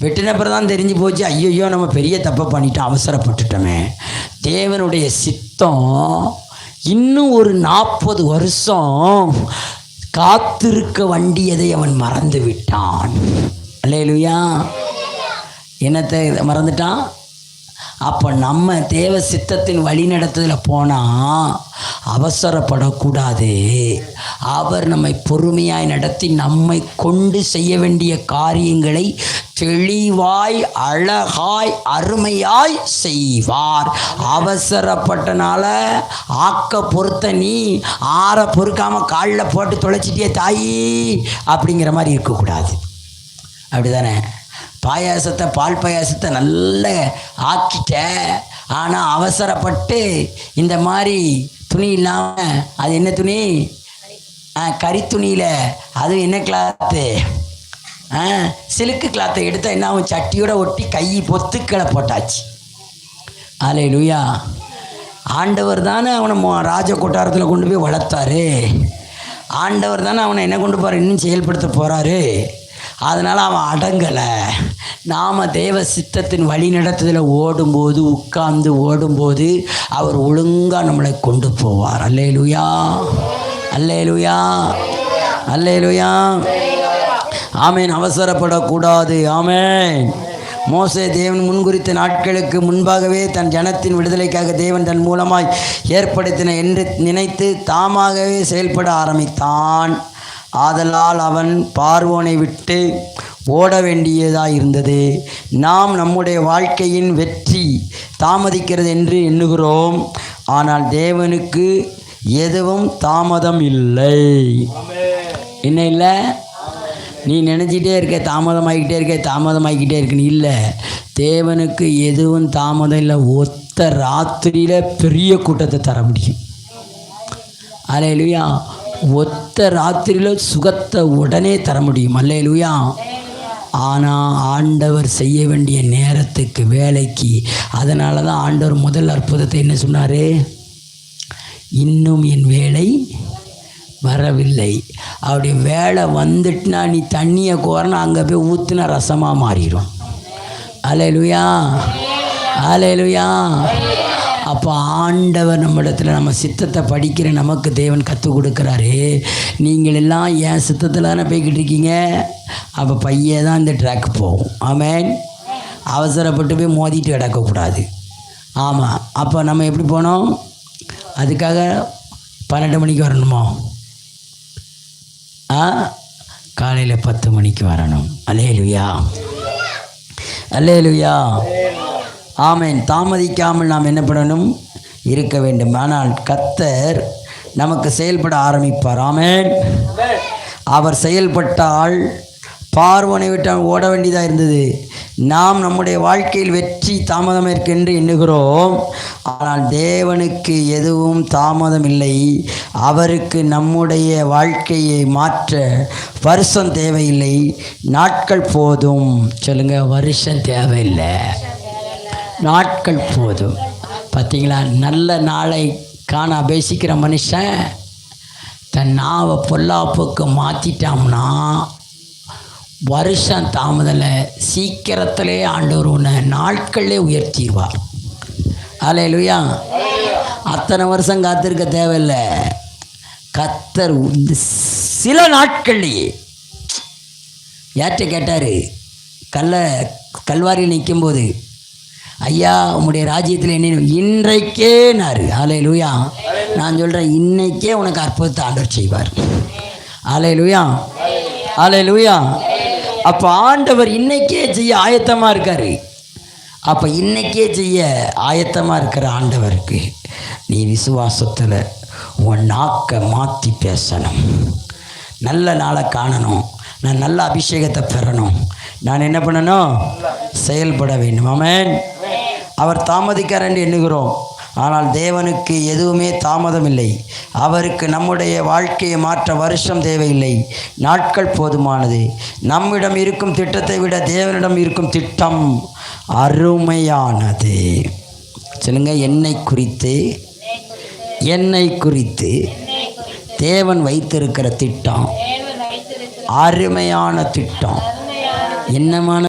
வெட்டினப்புறம் தான் தெரிஞ்சு போச்சு, ஐயோ நம்ம பெரிய தப்பை பண்ணிட்டோம், அவசரப்பட்டுட்டோமே. தேவனுடைய சித்தம் இன்னும் ஒரு 40 வருஷம் காத்திருக்க வேண்டியதை அவன் மறந்து விட்டான். அல்லேலூயா. என்னத்தை மறந்துட்டான்? அப்போ நம்ம தேவ சித்தத்தின் வழி நடத்துதலில் போனால் அவசரப்படக்கூடாது. அவர் நம்மை பொறுமையாய் நடத்தி நம்மை கொண்டு செய்ய வேண்டிய காரியங்களை தெளிவாய் அழகாய் அருமையாய் செய்வார். அவசரப்பட்டனால ஆக்க பொறுத்த நீ ஆற பொறுக்காமல் காலில் போட்டு தொலைச்சிட்டியே தாயி அப்படிங்கிற மாதிரி இருக்கக்கூடாது. அப்படி தானே? பாயாசத்தை பால் பாயாசத்தை நல்லா ஆக்கிட்ட, ஆனால் அவசரப்பட்டு இந்த மாதிரி துணி இல்லாமல், அது என்ன துணி? கறி துணியில், அது என்ன கிளாத்து? சிலுக்கு கிளாத்தை எடுத்தால் என்ன ஆகும்? சட்டியோட ஒட்டி கை பொத்துக்களை போட்டாச்சு. அல்லேலூயா. ஆண்டவர் தானே அவனை ராஜ கொட்டாரத்தில் கொண்டு போய் வளர்த்தாரு. ஆண்டவர் தானே அவனை என்ன கொண்டு போகிறார், இன்னும் செயல்படுத்த போகிறாரு. அதனால் அவன் அடங்கலை. நாம் தேவ சித்தத்தின் வழி நடத்துதலில் ஓடும்போது, உட்கார்ந்து ஓடும்போது அவர் ஒழுங்காக நம்மளை கொண்டு போவார். அல்லேலூயா, அல்லேலூயா, அல்லேலூயா. ஆமேன். அவசரப்படக்கூடாது. ஆமேன். மோசே தேவன் முன்குறித்த நாட்களுக்கு முன்பாகவே தன் ஜனத்தின் விடுதலைக்காக தேவன் தன் மூலமாய் ஏற்படுத்தின என்று நினைத்து தாமாகவே செயல்பட ஆரம்பித்தான். ஆதலால் அவன் பார்வோனை விட்டு ஓட வேண்டியதாக இருந்தது. நாம் நம்முடைய வாழ்க்கையின் வெற்றி தாமதிக்கிறது என்று எண்ணுகிறோம். ஆனால் தேவனுக்கு எதுவும் தாமதம் இல்லை. என்ன இல்லை? நீ நினச்சிட்டே இருக்க தாமதமாகிக்கிட்டே இருக்குன்னு இல்லை. தேவனுக்கு எதுவும் தாமதம் இல்லை. ஒத்த ராத்திரியில் பெரிய கூட்டத்தை தர முடியும். அல்லேலூயா. ஒத்த ராத்திரியில் சுகத்தை உடனே தர முடியும். அல்லேலூயா. ஆனால் ஆண்டவர் செய்ய வேண்டிய நேரத்துக்கு, வேலைக்கு, அதனால தான் ஆண்டவர் முதல் அற்புதத்தை என்ன சொன்னார்? இன்னும் என் வேலை வரவில்லை. அப்படி வேலை வந்துட்டுனா நீ தண்ணியை கோரனா அங்கே போய் ஊற்றுனா ரசமாக மாறிடும். அல்லேலூயா, அல்லேலூயா. அப்போ ஆண்டவர் நம்மிடத்தில் நம்ம சித்தத்தை படிக்கிற நமக்கு தேவன் கற்றுக் கொடுக்குறாரு. நீங்கள் எல்லாம் என் சித்தத்தில் தானே போய்கிட்டு இருக்கீங்க. அப்போ பையே தான் இந்த ட்ராக் போகும். ஆமேன். அவசரப்பட்டு போய் மோதிட்டு கிடக்கக்கூடாது. ஆமாம். அப்போ நம்ம எப்படி போனோம்? அதுக்காக 12 மணிக்கு வரணுமோ? காலையில் 10 மணிக்கு வரணும். அல்லேலூயா, அல்லேலூயா. ஆமேன். தாமதிக்காமல் நாம் என்ன பண்ணணும்? இருக்க வேண்டும். ஆனால் கர்த்தர் நமக்கு செயல்பட ஆரம்பிப்பார். ஆமேன். அவர் செயல்பட்டால் பார்வோனை விட்டு ஓட வேண்டியதாக இருந்தது. நாம் நம்முடைய வாழ்க்கையில் வெற்றி தாமதம் இருக்கென்று எண்ணுகிறோம். ஆனால் தேவனுக்கு எதுவும் தாமதம் இல்லை. அவருக்கு நம்முடைய வாழ்க்கையை மாற்ற வருஷம் தேவையில்லை, நாட்கள் போதும். சொல்லுங்கள், வருஷம் தேவையில்லை, நாட்கள் போதும். பார்த்தீங்களா? நல்ல நாளை காண அபேசிக்கிற மனுஷன் தன் நாவை பொல்லாப்புக்கு மாற்றிட்டான்னா வருஷம் தாமதில் சீக்கிரத்திலே ஆண்டவர் உன்னை நாட்களே உயர்த்திடுவார். அல்லேலூயா. அத்தனை வருஷம் காத்திருக்க தேவையில்லை. கர்த்தர் சில நாட்கள்லேயே யார்கிட்ட கேட்டார்? கல்வாரியில் நிற்கும்போது, ஐயா உம்முடைய ராஜ்யத்தில் என்ன இன்றைக்கேனாரு. அல்லேலூயா. நான் சொல்கிறேன், இன்னைக்கே உனக்கு அற்புதத்தை ஆண்டவர் செய்வார். அல்லேலூயா, அல்லேலூயா. அப்போ ஆண்டவர் இன்னைக்கே செய்ய ஆயத்தமாக இருக்கார். அப்போ இன்னைக்கே செய்ய ஆயத்தமாக இருக்கிற ஆண்டவருக்கு நீ விசுவாசத்தில் உன் நாக்கை மாற்றி பேசணும். நல்ல நாளை காணணும். நான் நல்ல அபிஷேகத்தை பெறணும். நான் என்ன பண்ணணும்? செயல்பட வேண்டும். ஆமென். அவர் தாமதிக்கார் என்று எண்ணுகிறோம். ஆனால் தேவனுக்கு எதுவுமே தாமதம் இல்லை. அவருக்கு நம்முடைய வாழ்க்கையை மாற்ற வருஷம் தேவையில்லை, நாட்கள் போதுமானது. நம்மிடம் இருக்கும் திட்டத்தை விட தேவனிடம் இருக்கும் திட்டம் அருமையானது. சொல்லுங்க, என்னை குறித்து தேவன் வைத்திருக்கிற திட்டம் அருமையான திட்டம். என்னமான